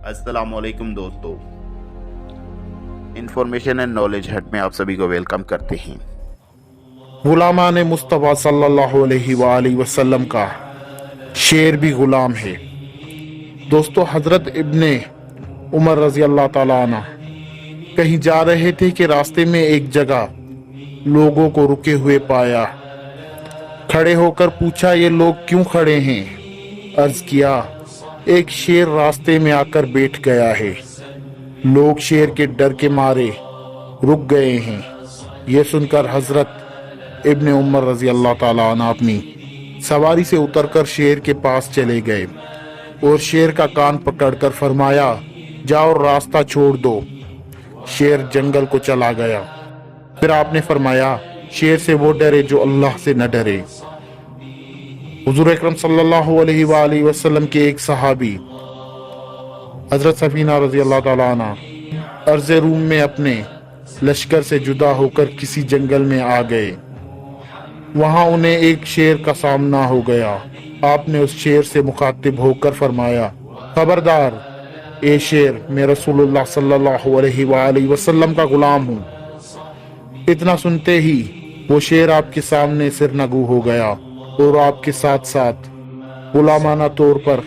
अस्सलाम वालेकुम दोस्तों, इंफॉर्मेशन एंड नॉलेज हट में आप सभी को वेलकम करते हैं। गुलामान मुस्तफ़ा सल्लल्लाहु अलैहि वसल्लम का शेर भी गुलाम है। दोस्तों, हज़रत इब्ने उमर रज़ी अल्लाह ताला अन्हु कहीं जा रहे थे कि रास्ते में एक जगह लोगों को रुके हुए पाया। खड़े होकर पूछा, ये लोग क्यों खड़े हैं? अर्ज किया, एक शेर रास्ते में आकर बैठ गया है। लोग शेर के डर के मारे रुक गए हैं। ये सुनकर हजरत इब्ने उमर रजी अल्लाह ताला अन्हु अपनी सवारी से उतरकर शेर के पास चले गए और शेर का कान पकड़कर फरमाया, जाओ, रास्ता छोड़ दो। शेर जंगल को चला गया। फिर आपने फरमाया, शेर से वो डरे जो अल्लाह से न डरे। हुजूर अकरम सल्लल्लाहु अलैहि वसल्लम के एक सहाबी हजरत सफीना रजी अल्लाह ताला अन्हा अर्ज़ रूम में अपने लश्कर से जुदा होकर किसी जंगल में आ गए। वहां उन्हें एक शेर का सामना हो गया। आपने उस शेर से मुखातिब होकर फरमाया, खबरदार, ए शेर, मैं रसूलुल्लाह सल्लल्लाहु अलैहि वसल्लम का गुलाम हूँ। इतना सुनते ही वो शेर आपके सामने सिरनगू हो गया और आपके साथ साथ गुलामाना तौर पर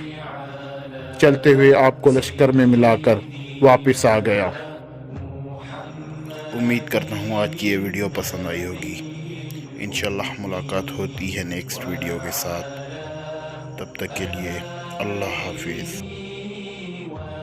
चलते हुए आपको लश्कर में मिलाकर वापस आ गया। उम्मीद करता हूँ आज की ये वीडियो पसंद आई होगी। इंशाल्लाह मुलाकात होती है नेक्स्ट वीडियो के साथ। तब तक के लिए अल्लाह हाफिज़।